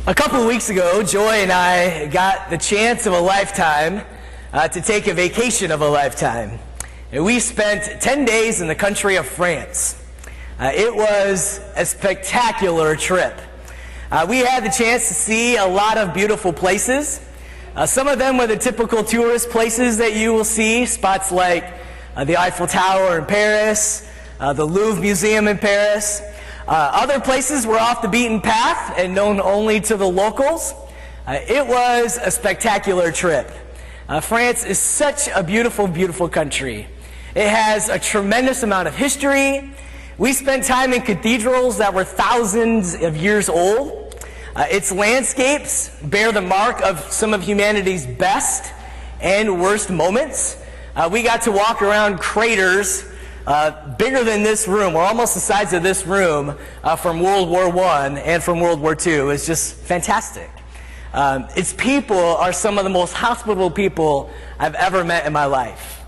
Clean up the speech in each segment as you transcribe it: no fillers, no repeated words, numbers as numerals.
A couple of weeks ago, Joy and I got the chance of a lifetime to take a vacation of a lifetime. And we spent 10 days in the country of France. It was a spectacular trip. We had the chance to see a lot of beautiful places. Some of them were the typical tourist places that you will see, spots like the Eiffel Tower in Paris, the Louvre Museum in Paris. Other places were off the beaten path and known only to the locals. It was a spectacular trip. France is such a beautiful, beautiful country. It has a tremendous amount of history. We spent time in cathedrals that were thousands of years old. Its landscapes bear the mark of some of humanity's best and worst moments. We got to walk around craters bigger than this room, or almost the size of this room, from World War I and from World War II. It was just fantastic. Its people are some of the most hospitable people I've ever met in my life.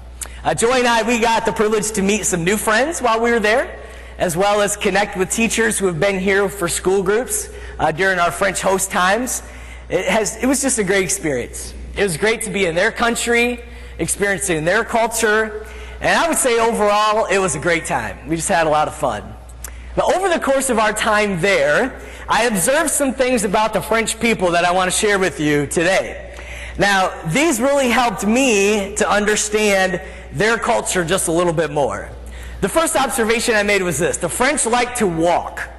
Joy and I, we got the privilege to meet some new friends while we were there, as well as connect with teachers who have been here for school groups during our French host times. It was just a great experience. It was great to be in their country, experiencing their culture, and I would say overall, it was a great time. We just had a lot of fun. But over the course of our time there, I observed some things about the French people that I want to share with you today. Now, these really helped me to understand their culture just a little bit more. The first observation I made was this: the French like to walk.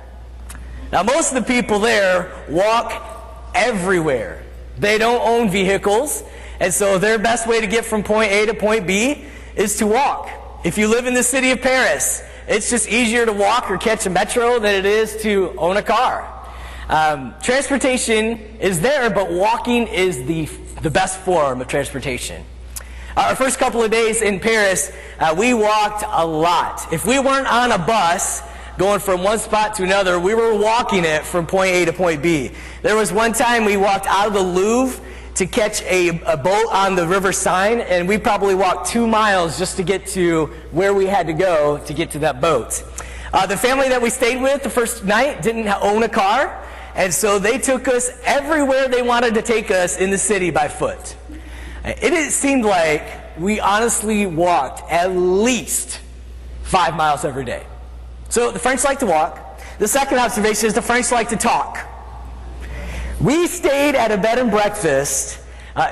Now, most of the people there walk everywhere. They don't own vehicles, and so their best way to get from point A to point B is to walk. If you live in the city of Paris, it's just easier to walk or catch a metro than it is to own a car. Transportation is there, but walking is the best form of transportation. Our first couple of days in Paris, we walked a lot. If we weren't on a bus going from one spot to another, we were walking it from point A to point B. There was one time we walked out of the Louvre to catch a boat on the River Seine, and we probably walked 2 miles just to get to where we had to go to get to that boat. The family that we stayed with the first night didn't own a car, and so they took us everywhere they wanted to take us in the city by foot. It seemed like we honestly walked at least 5 miles every day. So the French like to walk. The second observation is the French like to talk. We stayed at a bed and breakfast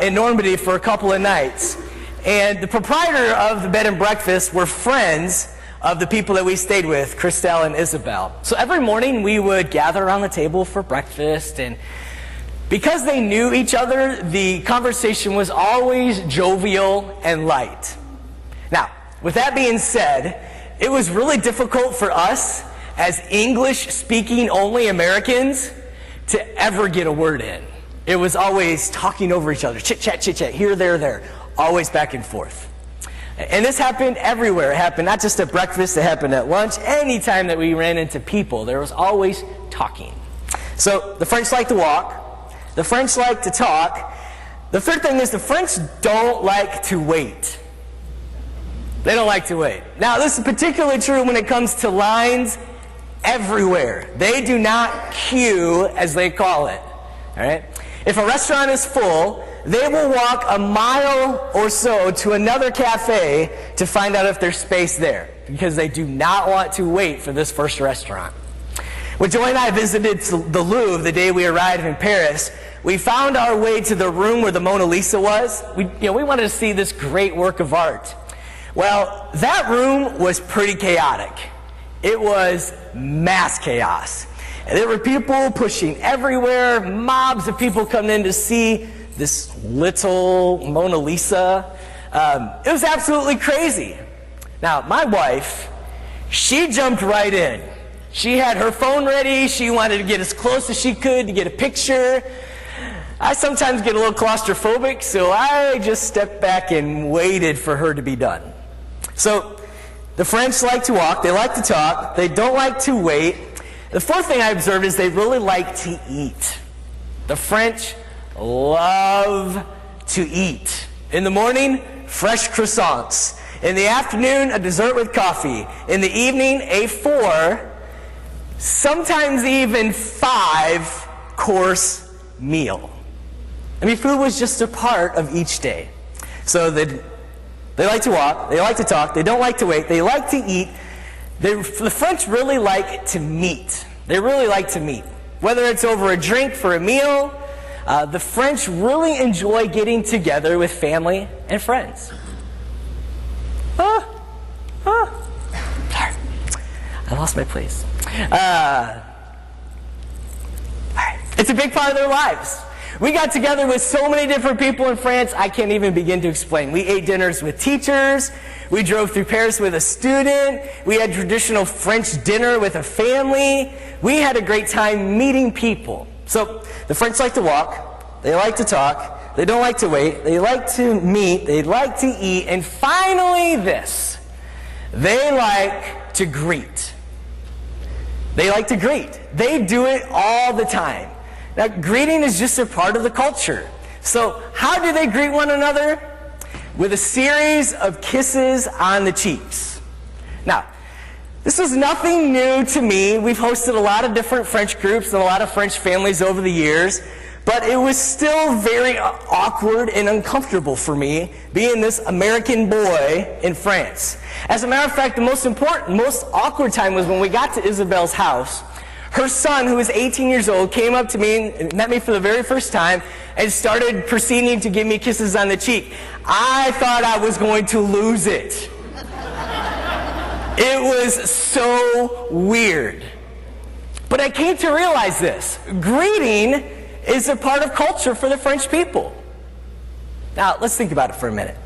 in Normandy for a couple of nights, and the proprietor of the bed and breakfast were friends of the people that we stayed with, Christelle and Isabel. So every morning we would gather around the table for breakfast, and because they knew each other, the conversation was always jovial and light. Now, with that being said, it was really difficult for us as English-speaking only Americans to ever get a word in. It was always talking over each other, chit-chat, here, there, always back and forth. And this happened everywhere. It happened not just at breakfast, it happened at lunch. Anytime that we ran into people, there was always talking. So the French like to walk. The French like to talk. The third thing is the French don't like to wait. They don't like to wait. Now, this is particularly true when it comes to lines everywhere. They do not queue, as they call it. All right? If a restaurant is full, they will walk a mile or so to another cafe to find out if there's space there, because they do not want to wait for this first restaurant. When Joy and I visited the Louvre the day we arrived in Paris, we found our way to the room where the Mona Lisa was. We wanted to see this great work of art. Well, that room was pretty chaotic. It was mass chaos. And there were people pushing everywhere, mobs of people coming in to see this little Mona Lisa. It was absolutely crazy. Now, my wife, she jumped right in. She had her phone ready. She wanted to get as close as she could to get a picture. I sometimes get a little claustrophobic, so I just stepped back and waited for her to be done. So, the French like to walk, they like to talk, they don't like to wait. The fourth thing I observed is they really like to eat. The French love to eat. In the morning, fresh croissants. In the afternoon, a dessert with coffee. In the evening, a 4, sometimes even 5-course meal. I mean, food was just a part of each day. So they like to walk, they like to talk, they don't like to wait, they like to eat. The French really like to meet. They really like to meet. Whether it's over a drink for a meal, the French really enjoy getting together with family and friends. Sorry, I lost my place. It's a big part of their lives. We got together with so many different people in France, I can't even begin to explain. We ate dinners with teachers. We drove through Paris with a student. We had traditional French dinner with a family. We had a great time meeting people. So the French like to walk. They like to talk. They don't like to wait. They like to meet. They like to eat. And finally this. They like to greet. They like to greet. They do it all the time. Now, greeting is just a part of the culture. So, how do they greet one another? With a series of kisses on the cheeks. Now, this was nothing new to me. We've hosted a lot of different French groups and a lot of French families over the years, but it was still very awkward and uncomfortable for me, being this American boy in France. As a matter of fact, the most awkward time was when we got to Isabel's house. Her son, who was 18 years old, came up to me and met me for the very first time and started proceeding to give me kisses on the cheek. I thought I was going to lose it. It was so weird. But I came to realize this. Greeting is a part of culture for the French people. Now, let's think about it for a minute.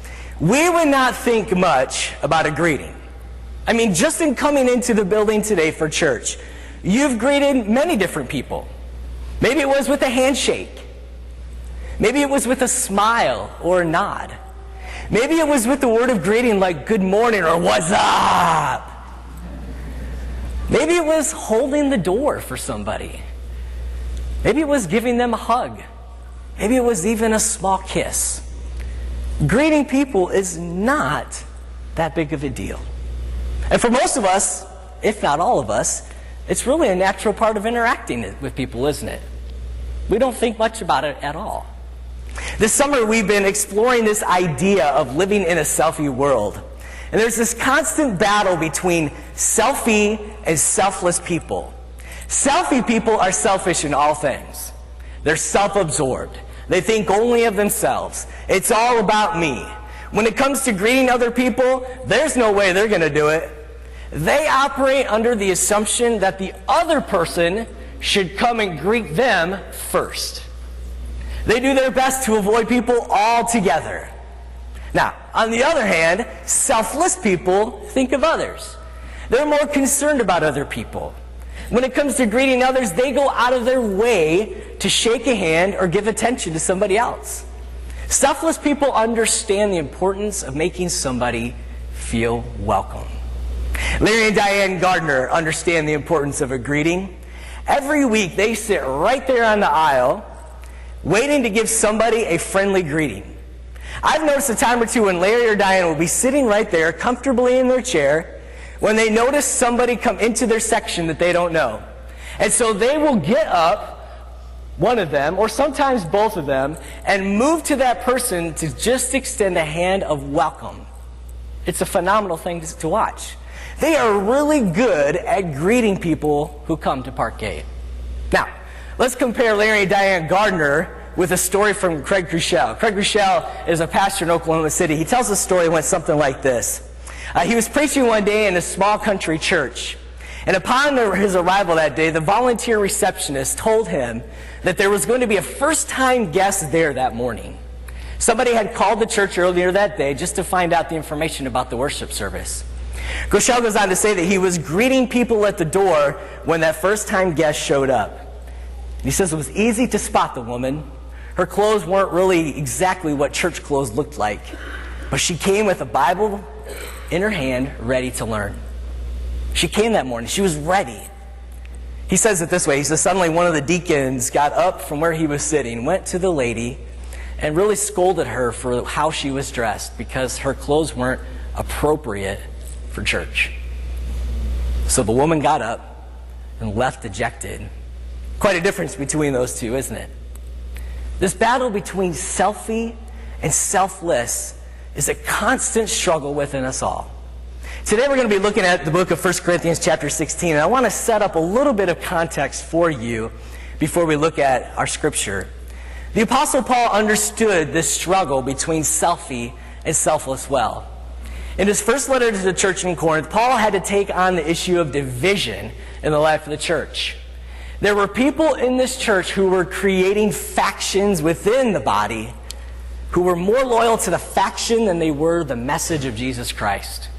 We would not think much about a greeting. I mean, just in coming into the building today for church, you've greeted many different people. Maybe it was with a handshake. Maybe it was with a smile or a nod. Maybe it was with the word of greeting like good morning or what's up. Maybe it was holding the door for somebody. Maybe it was giving them a hug. Maybe it was even a small kiss. Greeting people is not that big of a deal. And for most of us, if not all of us, it's really a natural part of interacting with people, isn't it? We don't think much about it at all. This summer, we've been exploring this idea of living in a selfie world. And there's this constant battle between selfie and selfless people. Selfie people are selfish in all things. They're self-absorbed. They think only of themselves. It's all about me. When it comes to greeting other people, there's no way they're going to do it. They operate under the assumption that the other person should come and greet them first. They do their best to avoid people altogether. Now, on the other hand, selfless people think of others. They're more concerned about other people. When it comes to greeting others, they go out of their way to shake a hand or give attention to somebody else. Selfless people understand the importance of making somebody feel welcome. Larry and Diane Gardner understand the importance of a greeting. Every week they sit right there on the aisle waiting to give somebody a friendly greeting. I've noticed a time or two when Larry or Diane will be sitting right there comfortably in their chair when they notice somebody come into their section that they don't know. And so they will get up, one of them, or sometimes both of them, and move to that person to just extend a hand of welcome. It's a phenomenal thing to watch. They are really good at greeting people who come to Parkgate. Now, let's compare Larry and Diane Gardner with a story from Craig Crushell. Craig Crushell is a pastor in Oklahoma City. He tells a story went something like this. He was preaching one day in a small country church. And upon his arrival that day, the volunteer receptionist told him that there was going to be a first-time guest there that morning. Somebody had called the church earlier that day just to find out the information about the worship service. Groeschel goes on to say that he was greeting people at the door when that first-time guest showed up. He says it was easy to spot the woman. Her clothes weren't really exactly what church clothes looked like, but she came with a Bible in her hand, ready to learn. She came that morning. She was ready. He says it this way. He says, suddenly one of the deacons got up from where he was sitting, went to the lady, and really scolded her for how she was dressed because her clothes weren't appropriate for church. So the woman got up and left dejected. Quite a difference between those two, isn't it? This battle between selfie and selfless is a constant struggle within us all. Today we're going to be looking at the book of 1 Corinthians chapter 16, and I want to set up a little bit of context for you before we look at our scripture. The Apostle Paul understood this struggle between selfie and selfless well. In his first letter to the church in Corinth, Paul had to take on the issue of division in the life of the church. There were people in this church who were creating factions within the body who were more loyal to the faction than they were the message of Jesus Christ.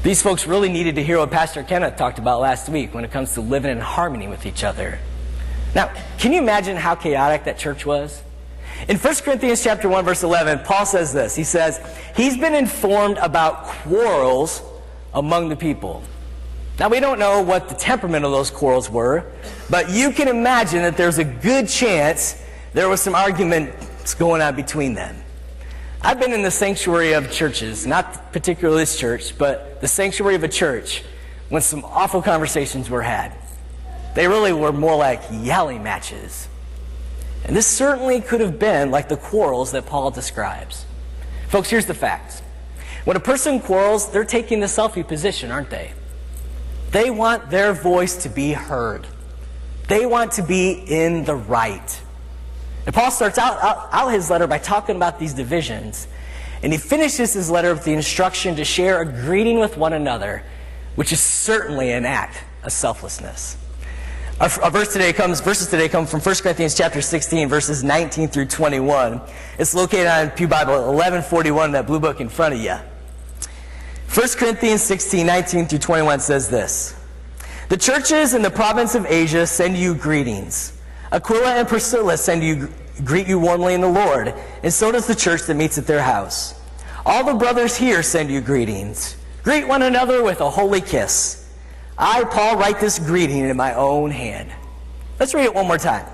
These folks really needed to hear what Pastor Kenneth talked about last week when it comes to living in harmony with each other. Now, can you imagine how chaotic that church was? In 1 Corinthians chapter 1, verse 11, Paul says this. He says, he's been informed about quarrels among the people. Now, we don't know what the temperament of those quarrels were, but you can imagine that there's a good chance there was some arguments going on between them. I've been in the sanctuary of churches, not particularly this church, but the sanctuary of a church, when some awful conversations were had. They really were more like yelling matches. And this certainly could have been like the quarrels that Paul describes. Folks, here's the facts. When a person quarrels, they're taking the selfie position, aren't they? They want their voice to be heard. They want to be in the right. And Paul starts out his letter by talking about these divisions. And he finishes his letter with the instruction to share a greeting with one another, which is certainly an act of selflessness. Our verses today come from 1 Corinthians chapter 16, verses 19 through 21. It's located on Pew Bible 1141, that blue book in front of you. 1 Corinthians 16, 19 through 21 says this. The churches in the province of Asia send you greetings. Aquila and Priscilla greet you warmly in the Lord, and so does the church that meets at their house. All the brothers here send you greetings. Greet one another with a holy kiss. I, Paul, write this greeting in my own hand. Let's read it one more time.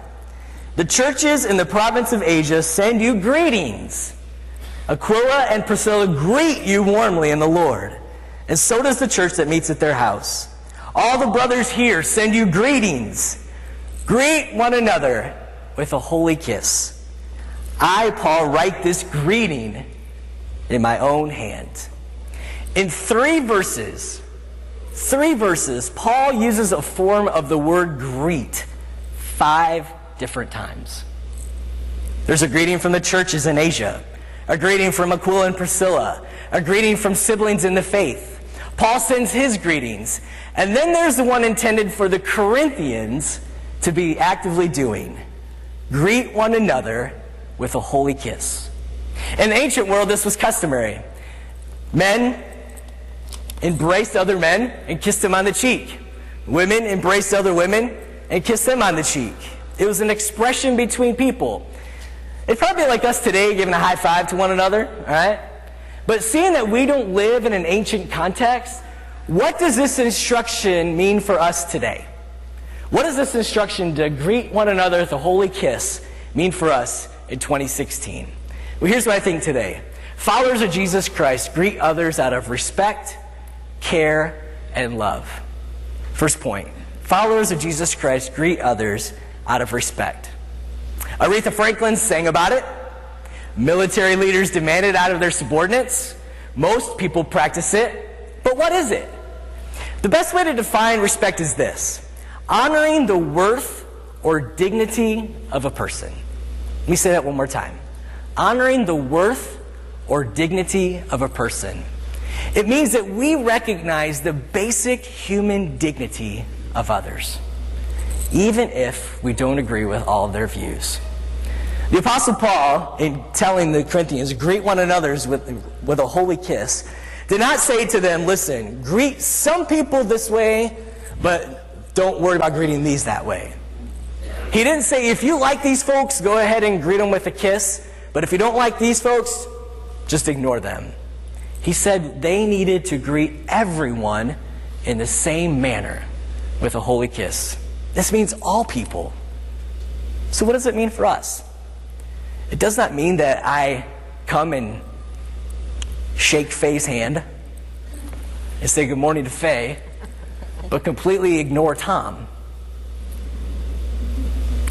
The churches in the province of Asia send you greetings. Aquila and Priscilla greet you warmly in the Lord, and so does the church that meets at their house. All the brothers here send you greetings. Greet one another with a holy kiss. I, Paul, write this greeting in my own hand. In three verses, Paul uses a form of the word greet 5 different times. There's a greeting from the churches in Asia, a greeting from Aquila and Priscilla, a greeting from siblings in the faith. Paul sends his greetings. And then there's the one intended for the Corinthians to be actively doing. Greet one another with a holy kiss. In the ancient world, this was customary. Men embraced other men and kissed them on the cheek. Women embraced other women and kissed them on the cheek. It was an expression between people. It's probably like us today giving a high five to one another, all right? But seeing that we don't live in an ancient context, what does this instruction mean for us today? What does this instruction to greet one another with a holy kiss mean for us in 2016? Well, here's what I think today. Followers of Jesus Christ greet others out of respect, care, and love. First point. Followers of Jesus Christ greet others out of respect. Aretha Franklin sang about it. Military leaders demand it out of their subordinates. Most people practice it. But what is it? The best way to define respect is this: honoring the worth or dignity of a person. Let me say that one more time. Honoring the worth or dignity of a person. It means that we recognize the basic human dignity of others, even if we don't agree with all of their views. The Apostle Paul, in telling the Corinthians, greet one another with a holy kiss, did not say to them, listen, greet some people this way, but don't worry about greeting these that way. He didn't say, if you like these folks, go ahead and greet them with a kiss, but if you don't like these folks, just ignore them. He said they needed to greet everyone in the same manner with a holy kiss. This means all people. So what does it mean for us? It does not mean that I come and shake Faye's hand and say good morning to Faye, but completely ignore Tom.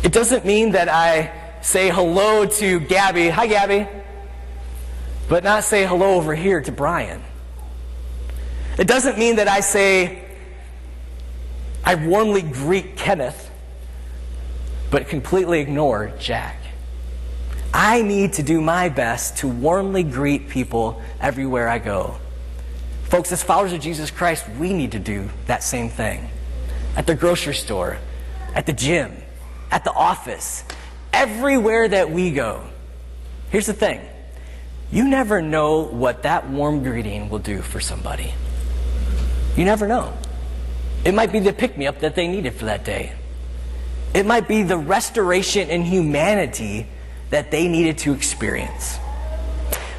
It doesn't mean that I say hello to Gabby, hi Gabby, but not say hello over here to Brian. It doesn't mean that I warmly greet Kenneth, but completely ignore Jack. I need to do my best to warmly greet people everywhere I go. Folks, as followers of Jesus Christ, we need to do that same thing. At the grocery store, at the gym, at the office, everywhere that we go. Here's the thing. You never know what that warm greeting will do for somebody. You never know. It might be the pick-me-up that they needed for that day. It might be the restoration in humanity that they needed to experience.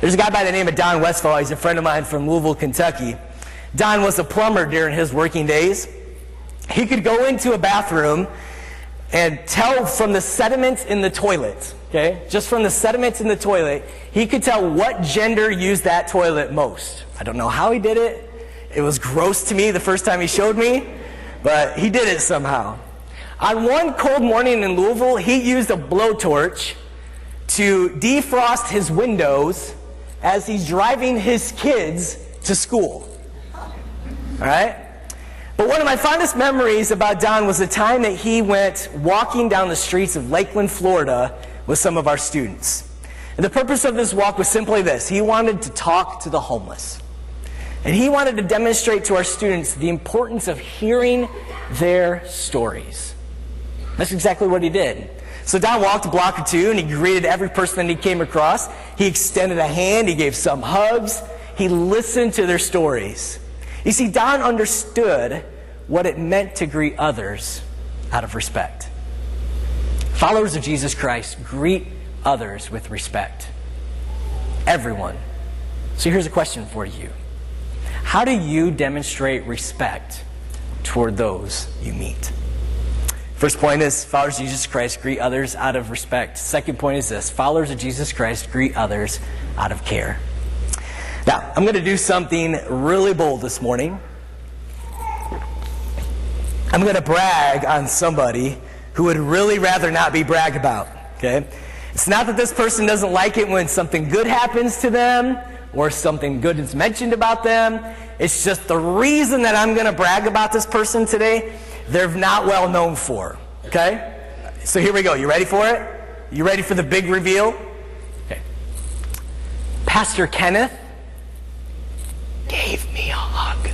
There's a guy by the name of Don Westfall. He's a friend of mine from Louisville, Kentucky. Don was a plumber during his working days. He could go into a bathroom and tell from the sediments in the toilet, okay? Just from the sediments in the toilet, he could tell what gender used that toilet most. I don't know how he did it. It was gross to me the first time he showed me, but he did it somehow. On one cold morning in Louisville, he used a blowtorch to defrost his windows as he's driving his kids to school. All right? But one of my fondest memories about Don was the time that he went walking down the streets of Lakeland, Florida with some of our students. And the purpose of this walk was simply this. He wanted to talk to the homeless. And he wanted to demonstrate to our students the importance of hearing their stories. That's exactly what he did. So Don walked a block or two, and he greeted every person that he came across. He extended a hand. He gave some hugs. He listened to their stories. You see, Don understood what it meant to greet others out of respect. Followers of Jesus Christ greet others with respect. Everyone. So here's a question for you. How do you demonstrate respect toward those you meet? First point is, followers of Jesus Christ greet others out of respect. Second point is this, followers of Jesus Christ greet others out of care. Now, I'm going to do something really bold this morning. I'm going to brag on somebody who would really rather not be bragged about, okay? It's not that this person doesn't like it when something good happens to them or something good is mentioned about them. It's just the reason that I'm going to brag about this person today, they're not well known for, okay? So here we go. You ready for it? You ready for the big reveal? Okay. Pastor Kenneth gave me a hug.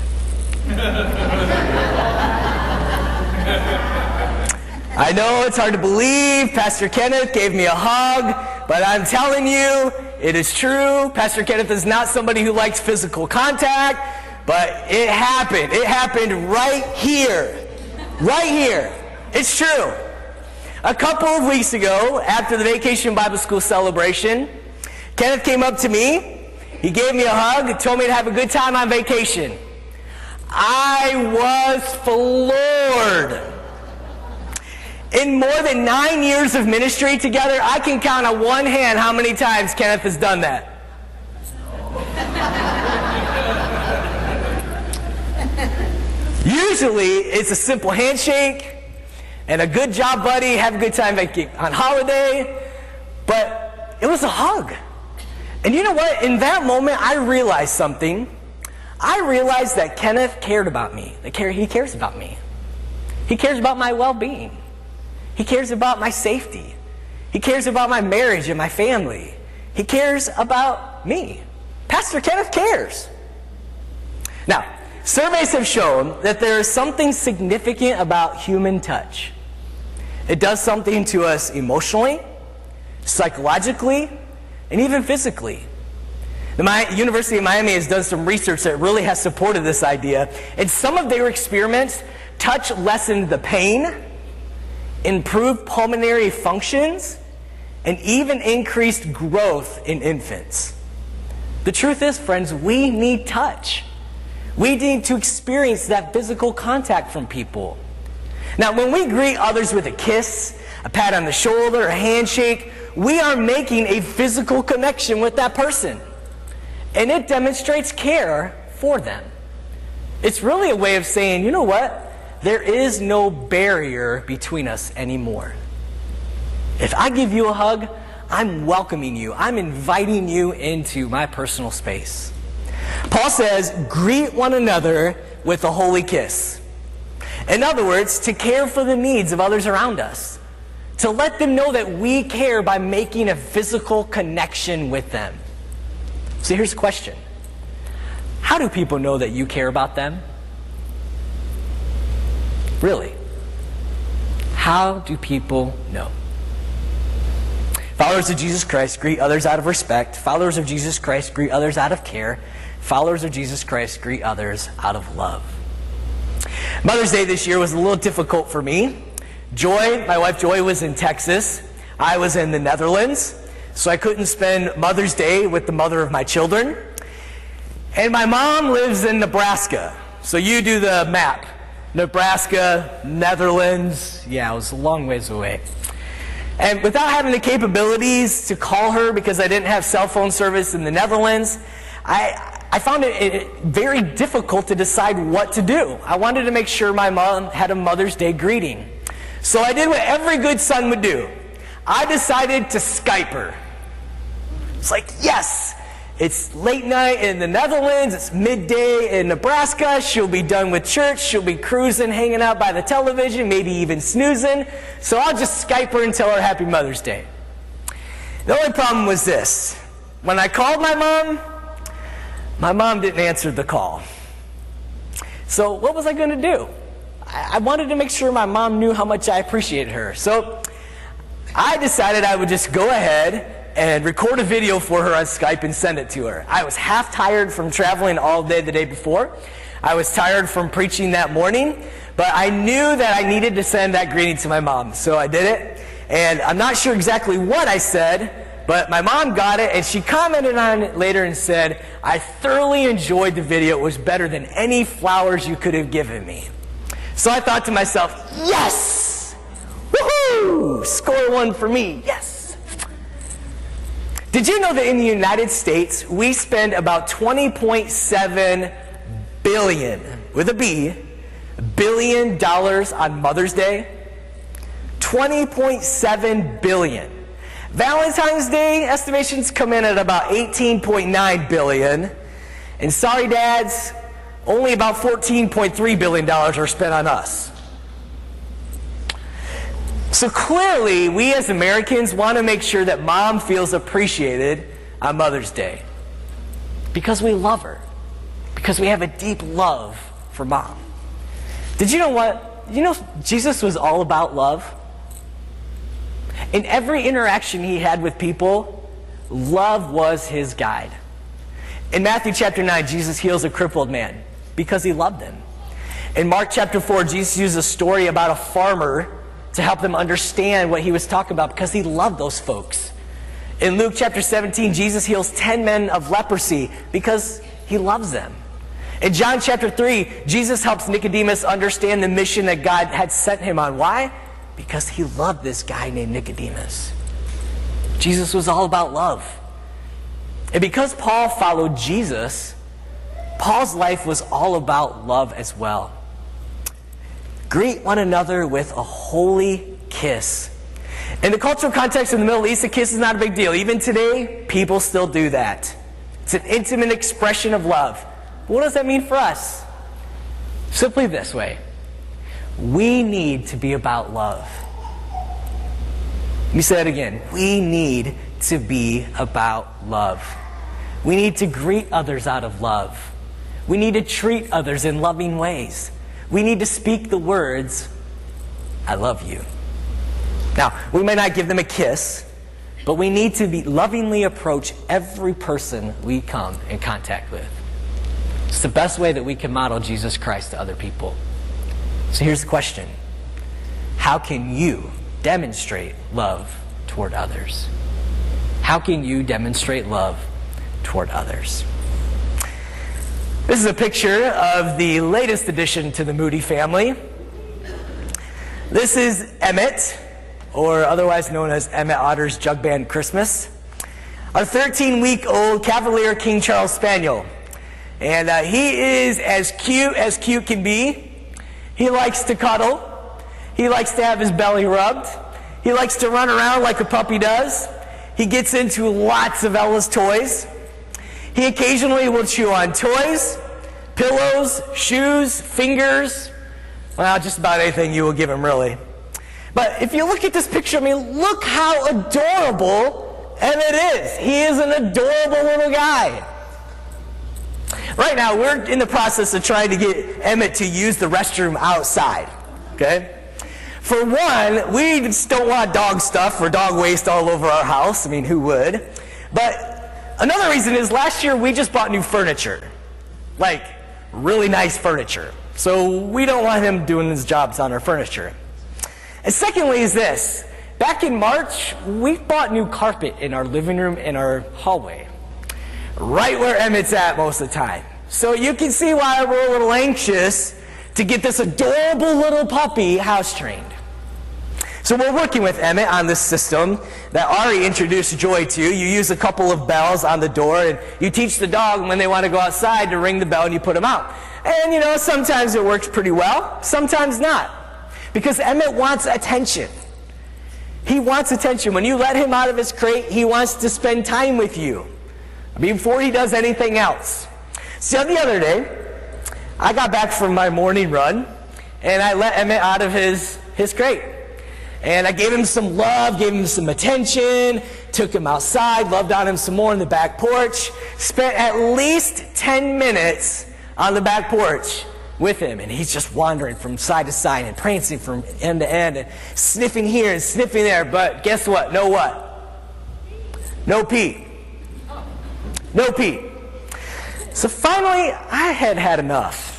I know it's hard to believe. Pastor Kenneth gave me a hug, but I'm telling you, it is true. Pastor Kenneth is not somebody who likes physical contact, but it happened. It happened right here. Right here. It's true. A couple of weeks ago, after the Vacation Bible School celebration, Kenneth came up to me. He gave me a hug, told me to have a good time on vacation. I was floored. In more than 9 years of ministry together, I can count on one hand how many times Kenneth has done that. Usually, it's a simple handshake and a good job, buddy, have a good time on holiday. But it was a hug. And you know what? In that moment, I realized something. I realized that Kenneth cared about me. He cares about me. He cares about my well-being. He cares about my safety. He cares about my marriage and my family. He cares about me. Pastor Kenneth cares. Now, surveys have shown that there is something significant about human touch. It does something to us emotionally, psychologically, and even physically. The University of Miami has done some research that really has supported this idea. And some of their experiments, touch lessened the pain, improved pulmonary functions, and even increased growth in infants. The truth is, friends, we need touch. We need to experience that physical contact from people. Now, when we greet others with a kiss, a pat on the shoulder, a handshake, we are making a physical connection with that person. And it demonstrates care for them. It's really a way of saying, you know what? There is no barrier between us anymore. If I give you a hug, I'm welcoming you. I'm inviting you into my personal space. Paul says, greet one another with a holy kiss. In other words, to care for the needs of others around us. To let them know that we care by making a physical connection with them. So here's the question. How do people know that you care about them? Really? How do people know? Followers of Jesus Christ greet others out of respect. Followers of Jesus Christ greet others out of care. Followers of Jesus Christ greet others out of love. Mother's Day this year was a little difficult for me. Joy, my wife Joy, was in Texas. I was in the Netherlands. So I couldn't spend Mother's Day with the mother of my children. And my mom lives in Nebraska. So you do the map. Nebraska, Netherlands. Yeah, it was a long ways away. And without having the capabilities to call her because I didn't have cell phone service in the Netherlands, I found it very difficult to decide what to do. I wanted to make sure my mom had a Mother's Day greeting. So I did what every good son would do. I decided to Skype her. It's like, yes, it's late night in the Netherlands, it's midday in Nebraska, she'll be done with church, she'll be cruising, hanging out by the television, maybe even snoozing, so I'll just Skype her and tell her Happy Mother's Day. The only problem was this. When I called my mom didn't answer the call. So what was I going to do? I wanted to make sure my mom knew how much I appreciated her. So I decided I would just go ahead and record a video for her on Skype and send it to her. I was half tired from traveling all day the day before. I was tired from preaching that morning, but I knew that I needed to send that greeting to my mom. So I did it, and I'm not sure exactly what I said, but my mom got it, and she commented on it later and said, I thoroughly enjoyed the video. It was better than any flowers you could have given me. So I thought to myself, yes! Woohoo! Score one for me, yes! Did you know that in the United States, we spend about $20.7 billion, with a B, billion dollars on Mother's Day? $20.7 billion. Valentine's Day estimations come in at about $18.9 billion. And sorry, dads, only about $14.3 billion are spent on us. So clearly, we as Americans want to make sure that mom feels appreciated on Mother's Day. Because we love her. Because we have a deep love for mom. Did you know what? You know, Jesus was all about love. In every interaction he had with people, love was his guide. In Matthew chapter 9, Jesus heals a crippled man because he loved him. In Mark chapter 4, Jesus used a story about a farmer to help them understand what he was talking about because he loved those folks. In Luke chapter 17, Jesus heals 10 men of leprosy because he loves them. In John chapter 3, Jesus helps Nicodemus understand the mission that God had sent him on. Why? Because he loved this guy named Nicodemus. Jesus was all about love. And because Paul followed Jesus, Paul's life was all about love as well. Greet one another with a holy kiss. In the cultural context of the Middle East, a kiss is not a big deal. Even today, people still do that. It's an intimate expression of love. But what does that mean for us? Simply this way. We need to be about love. Let me say that again. We need to be about love. We need to greet others out of love. We need to treat others in loving ways. We need to speak the words, I love you. Now, we may not give them a kiss, but we need to lovingly approach every person we come in contact with. It's the best way that we can model Jesus Christ to other people. So here's the question. How can you demonstrate love toward others? How can you demonstrate love toward others? This is a picture of the latest addition to the Moody family. This is Emmett, or otherwise known as Emmett Otter's Jug Band Christmas. Our 13-week-old Cavalier King Charles Spaniel. And he is as cute can be. He likes to cuddle. He likes to have his belly rubbed. He likes to run around like a puppy does. He gets into lots of Ella's toys. He occasionally will chew on toys, pillows, shoes, fingers, well, just about anything you will give him, really. But if you look at this picture, I mean, look how adorable Emmett is. He is an adorable little guy. Right now, we're in the process of trying to get Emmett to use the restroom outside, okay? For one, we just don't want dog stuff or dog waste all over our house. I mean, who would? But another reason is last year we just bought new furniture, like really nice furniture. So we don't want him doing his jobs on our furniture. And secondly is this. Back in March, we bought new carpet in our living room and our hallway, right where Emmett's at most of the time. So you can see why we're a little anxious to get this adorable little puppy house-trained. So we're working with Emmett on this system that Ari introduced Joy to. You use a couple of bells on the door, and you teach the dog when they want to go outside to ring the bell, and you put them out. And, you know, sometimes it works pretty well, sometimes not. Because Emmett wants attention. He wants attention. When you let him out of his crate, he wants to spend time with you before he does anything else. So the other day, I got back from my morning run, and I let Emmett out of his crate. And I gave him some love, gave him some attention, took him outside, loved on him some more on the back porch, spent at least 10 minutes on the back porch with him. And he's just wandering from side to side and prancing from end to end and sniffing here and sniffing there. But guess what? No what? No pee. No pee. So finally, I had had enough.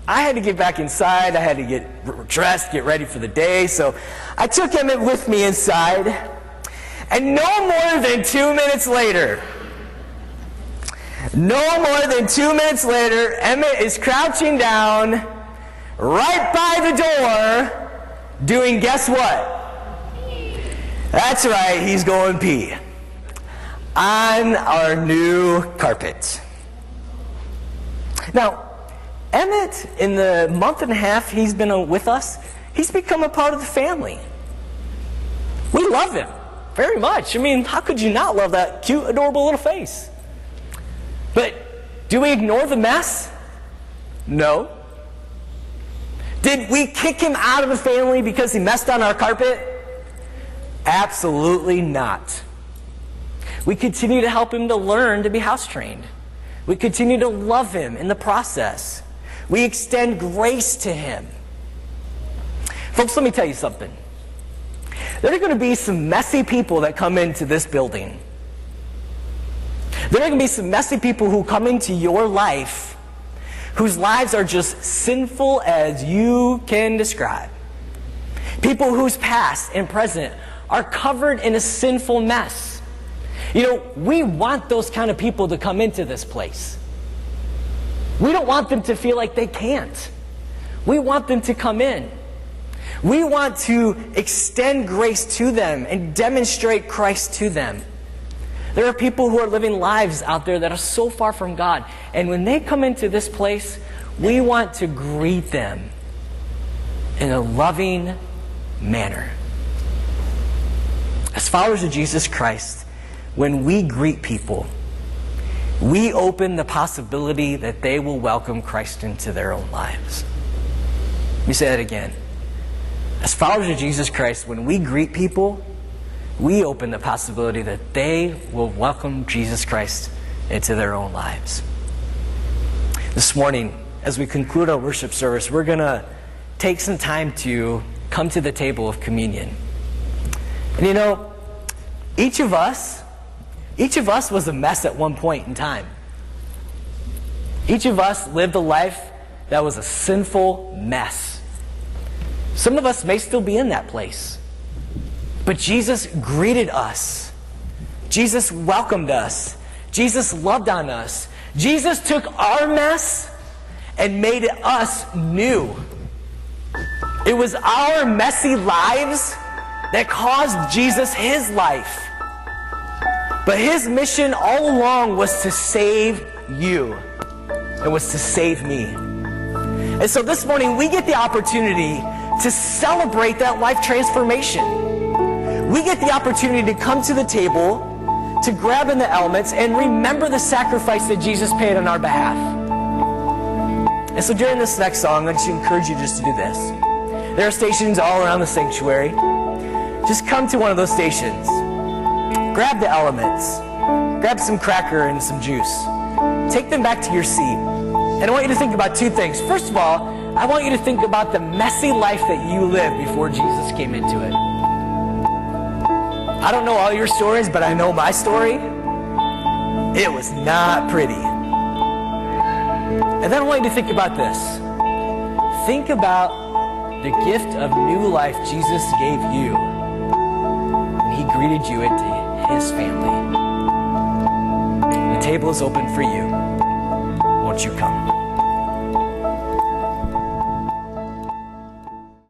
I had to get back inside. I had to get dressed, get ready for the day. So I took Emmett with me inside. And no more than 2 minutes later, Emmett is crouching down right by the door doing guess what? That's right, he's going pee on our new carpet. Now, Emmett, in the month and a half he's been with us, he's become a part of the family. We love him very much. I mean, how could you not love that cute, adorable little face? But do we ignore the mess? No. Did we kick him out of the family because he messed on our carpet? Absolutely not. We continue to help him to learn to be house trained. We continue to love him in the process. We extend grace to him. Folks, let me tell you something. There are going to be some messy people that come into this building. There are going to be some messy people who come into your life whose lives are just sinful as you can describe. People whose past and present are covered in a sinful mess. You know, we want those kind of people to come into this place. We don't want them to feel like they can't. We want them to come in. We want to extend grace to them and demonstrate Christ to them. There are people who are living lives out there that are so far from God. And when they come into this place, we want to greet them in a loving manner. As followers of Jesus Christ, when we greet people, we open the possibility that they will welcome Christ into their own lives. Let me say that again. As followers of Jesus Christ, when we greet people, we open the possibility that they will welcome Jesus Christ into their own lives. This morning, as we conclude our worship service, we're going to take some time to come to the table of communion. And you know, each of us was a mess at one point in time. Each of us lived a life that was a sinful mess. Some of us may still be in that place. But Jesus greeted us. Jesus welcomed us. Jesus loved on us. Jesus took our mess and made us new. It was our messy lives that caused Jesus his life. But his mission all along was to save you. It was to save me. And so this morning we get the opportunity to celebrate that life transformation. we get the opportunity to come to the table, to grab in the elements, and remember the sacrifice that Jesus paid on our behalf. And so during this next song, I just encourage you just to do this. There are stations all around the sanctuary. Just come to one of those stations. Grab the elements. Grab some cracker and some juice. Take them back to your seat. And I want you to think about two things. First of all, I want you to think about the messy life that you lived before Jesus came into it. I don't know all your stories, but I know my story. It was not pretty. And then I want you to think about this. Think about the gift of new life Jesus gave you when he greeted you into his family. The table is open for you. Won't you come?